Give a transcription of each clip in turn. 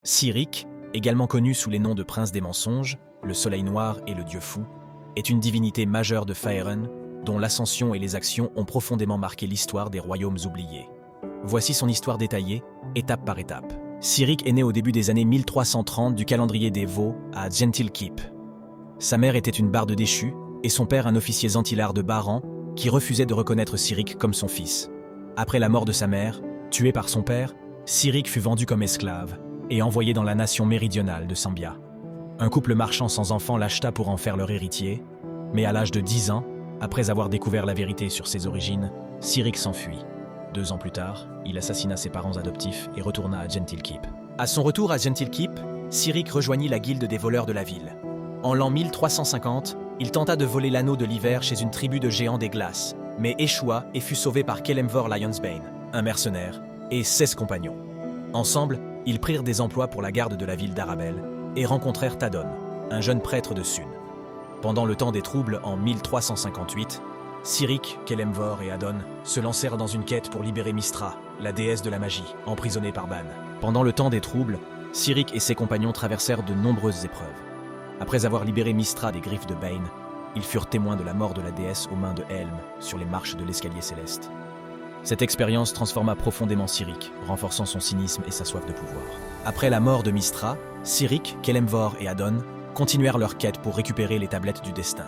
Cyric, également connu sous les noms de prince des mensonges, le soleil noir et le dieu fou, est une divinité majeure de Faerûn, dont l'ascension et les actions ont profondément marqué l'histoire des royaumes oubliés. Voici son histoire détaillée, étape par étape. Cyric est né au début des années 1330 du calendrier des Vaux à Gentilkeep. Sa mère était une barde déchue et son père un officier zentillard de Baran qui refusait de reconnaître Cyric comme son fils. Après la mort de sa mère, tué par son père, Cyric fut vendu comme esclave et envoyé dans la nation méridionale de Sambia. Un couple marchand sans enfants l'acheta pour en faire leur héritier, mais à l'âge de 10 ans, après avoir découvert la vérité sur ses origines, Cyric s'enfuit. 2 ans plus tard, il assassina ses parents adoptifs et retourna à Gentilkeep. À son retour à Gentilkeep, Cyric rejoignit la guilde des voleurs de la ville. En l'an 1350, il tenta de voler l'anneau de l'hiver chez une tribu de géants des glaces, mais échoua et fut sauvé par Kelemvor Lionsbane, un mercenaire, et 16 compagnons. Ensemble, ils prirent des emplois pour la garde de la ville d'Arabel et rencontrèrent Tadon, un jeune prêtre de Sun. Pendant le temps des troubles en 1358, Cyric, Kelemvor et Adon se lancèrent dans une quête pour libérer Mystra, la déesse de la magie, emprisonnée par Ban. Pendant le temps des troubles, Cyric et ses compagnons traversèrent de nombreuses épreuves. Après avoir libéré Mystra des griffes de Bane, ils furent témoins de la mort de la déesse aux mains de Helm sur les marches de l'escalier céleste. Cette expérience transforma profondément Cyric, renforçant son cynisme et sa soif de pouvoir. Après la mort de Mystra, Cyric, Kelemvor et Adon continuèrent leur quête pour récupérer les tablettes du destin.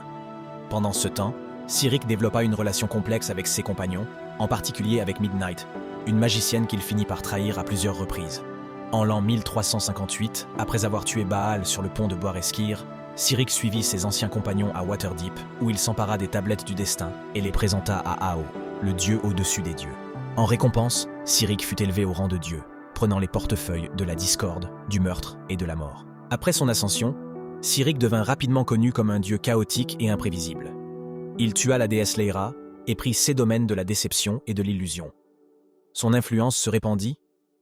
Pendant ce temps, Cyric développa une relation complexe avec ses compagnons, en particulier avec Midnight, une magicienne qu'il finit par trahir à plusieurs reprises. En l'an 1358, après avoir tué Baal sur le pont de Boareskir, Cyric suivit ses anciens compagnons à Waterdeep, où il s'empara des tablettes du destin et les présenta à Ao, le dieu au-dessus des dieux. En récompense, Cyric fut élevé au rang de dieu, prenant les portefeuilles de la discorde, du meurtre et de la mort. Après son ascension, Cyric devint rapidement connu comme un dieu chaotique et imprévisible. Il tua la déesse Leira et prit ses domaines de la déception et de l'illusion. Son influence se répandit,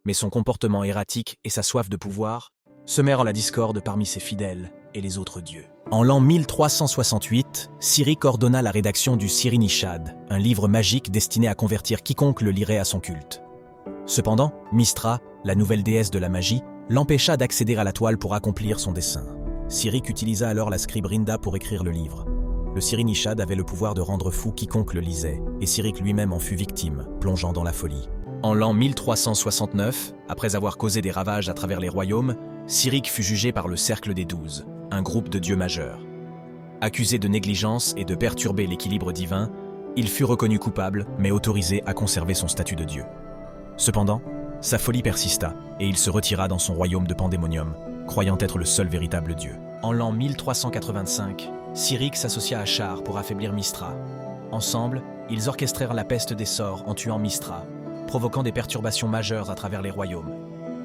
mais son comportement erratique et sa soif de pouvoir semèrent la discorde parmi ses fidèles et les autres dieux. En l'an 1368, Cyric ordonna la rédaction du Cyrinishad, un livre magique destiné à convertir quiconque le lirait à son culte. Cependant, Mystra, la nouvelle déesse de la magie, l'empêcha d'accéder à la toile pour accomplir son dessein. Cyric utilisa alors la scribe Rinda pour écrire le livre. Le Cyrinishad avait le pouvoir de rendre fou quiconque le lisait, et Cyric lui-même en fut victime, plongeant dans la folie. En l'an 1369, après avoir causé des ravages à travers les royaumes, Cyric fut jugé par le Cercle des 12, un groupe de dieux majeurs. Accusé de négligence et de perturber l'équilibre divin, il fut reconnu coupable, mais autorisé à conserver son statut de dieu. Cependant, sa folie persista, et il se retira dans son royaume de Pandémonium, croyant être le seul véritable dieu. En l'an 1385, Cyric s'associa à Char pour affaiblir Mystra. Ensemble, ils orchestrèrent la peste des sorts en tuant Mystra, provoquant des perturbations majeures à travers les royaumes.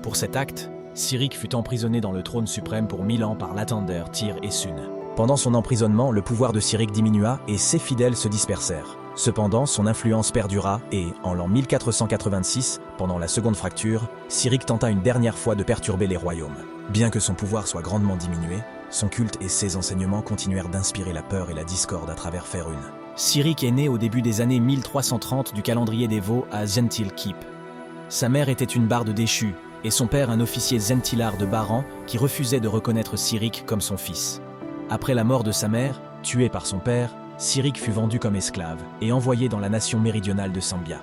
Pour cet acte, Cyric fut emprisonné dans le trône suprême pour 1000 ans par Lathander, Tyr et Sun. Pendant son emprisonnement, le pouvoir de Cyric diminua et ses fidèles se dispersèrent. Cependant, son influence perdura et, en l'an 1486, pendant la seconde fracture, Cyric tenta une dernière fois de perturber les royaumes. Bien que son pouvoir soit grandement diminué, son culte et ses enseignements continuèrent d'inspirer la peur et la discorde à travers Faerûn. Cyric est né au début des années 1330 du calendrier des Vaux à Gentilkeep. Sa mère était une barde déchue et son père un officier zentillard de Baran qui refusait de reconnaître Cyric comme son fils. Après la mort de sa mère, tué par son père, Cyric fut vendu comme esclave et envoyé dans la nation méridionale de Sambia.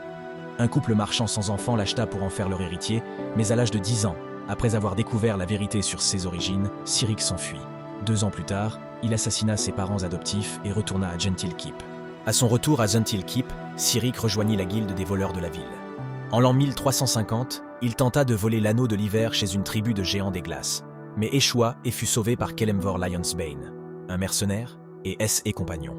Un couple marchand sans enfants l'acheta pour en faire leur héritier, mais à l'âge de 10 ans, après avoir découvert la vérité sur ses origines, Cyric s'enfuit. 2 ans plus tard, il assassina ses parents adoptifs et retourna à Gentilkeep. À son retour à Gentilkeep, Cyric rejoignit la guilde des voleurs de la ville. En l'an 1350, il tenta de voler l'anneau de l'hiver chez une tribu de géants des glaces, mais échoua et fut sauvé par Kelemvor Lionsbane, un mercenaire, et et compagnons.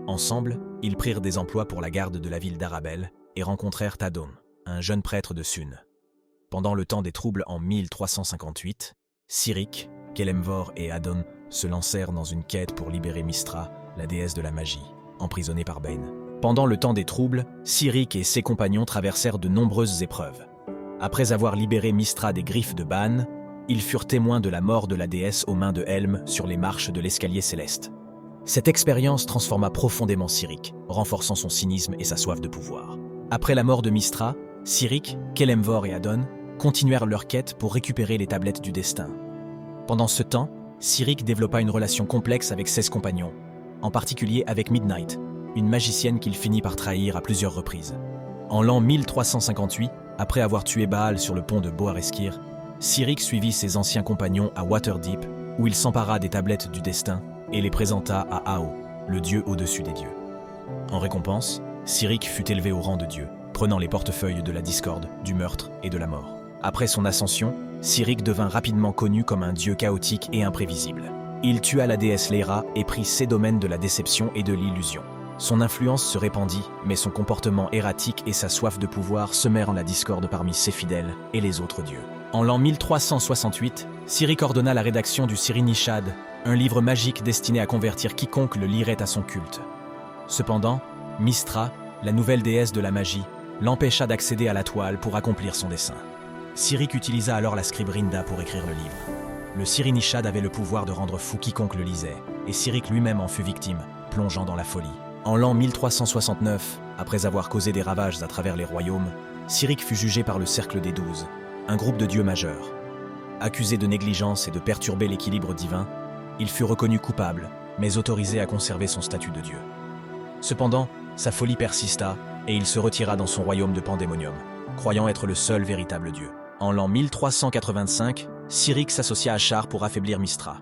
Ensemble, ils prirent des emplois pour la garde de la ville d'Arabel et rencontrèrent Tadon, un jeune prêtre de Sun. Pendant le temps des troubles en 1358, Cyric, Kelemvor et Adon se lancèrent dans une quête pour libérer Mystra, la déesse de la magie, emprisonnée par Bane. Pendant le temps des troubles, Cyric et ses compagnons traversèrent de nombreuses épreuves. Après avoir libéré Mystra des griffes de Ban, ils furent témoins de la mort de la déesse aux mains de Helm sur les marches de l'escalier céleste. Cette expérience transforma profondément Cyric, renforçant son cynisme et sa soif de pouvoir. Après la mort de Mystra, Cyric, Kelemvor et Adon continuèrent leur quête pour récupérer les tablettes du destin. Pendant ce temps, Cyric développa une relation complexe avec 16 compagnons, en particulier avec Midnight, une magicienne qu'il finit par trahir à plusieurs reprises. En l'an 1358, après avoir tué Baal sur le pont de Boareskir, Cyric suivit ses anciens compagnons à Waterdeep, où il s'empara des tablettes du destin et les présenta à Ao, le dieu au-dessus des dieux. En récompense, Cyric fut élevé au rang de dieu, prenant les portefeuilles de la discorde, du meurtre et de la mort. Après son ascension, Cyric devint rapidement connu comme un dieu chaotique et imprévisible. Il tua la déesse Lyra et prit ses domaines de la déception et de l'illusion. Son influence se répandit, mais son comportement erratique et sa soif de pouvoir semèrent la discorde parmi ses fidèles et les autres dieux. En l'an 1368, Cyric ordonna la rédaction du Cyrinishad, un livre magique destiné à convertir quiconque le lirait à son culte. Cependant, Mystra, la nouvelle déesse de la magie, l'empêcha d'accéder à la toile pour accomplir son dessein. Cyric utilisa alors la scribe Rinda pour écrire le livre. Le Cyrinishad avait le pouvoir de rendre fou quiconque le lisait, et Cyric lui-même en fut victime, plongeant dans la folie. En l'an 1369, après avoir causé des ravages à travers les royaumes, Cyric fut jugé par le Cercle des Douze, un groupe de dieux majeurs. Accusé de négligence et de perturber l'équilibre divin, il fut reconnu coupable, mais autorisé à conserver son statut de dieu. Cependant, sa folie persista, et il se retira dans son royaume de Pandémonium, croyant être le seul véritable dieu. En l'an 1385, Cyric s'associa à Char pour affaiblir Mystra.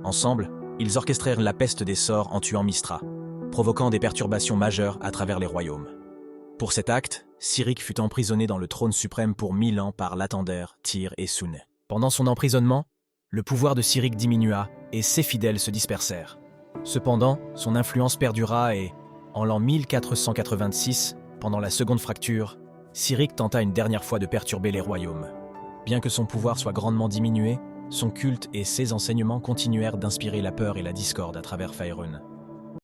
Ensemble, ils orchestrèrent la peste des sorts en tuant Mystra, provoquant des perturbations majeures à travers les royaumes. Pour cet acte, Cyric fut emprisonné dans le trône suprême pour 1000 ans par Lathander, Tyr et Sun. Pendant son emprisonnement, le pouvoir de Cyric diminua et ses fidèles se dispersèrent. Cependant, son influence perdura et, en l'an 1486, pendant la seconde fracture, Cyric tenta une dernière fois de perturber les royaumes. Bien que son pouvoir soit grandement diminué, son culte et ses enseignements continuèrent d'inspirer la peur et la discorde à travers Faerûn.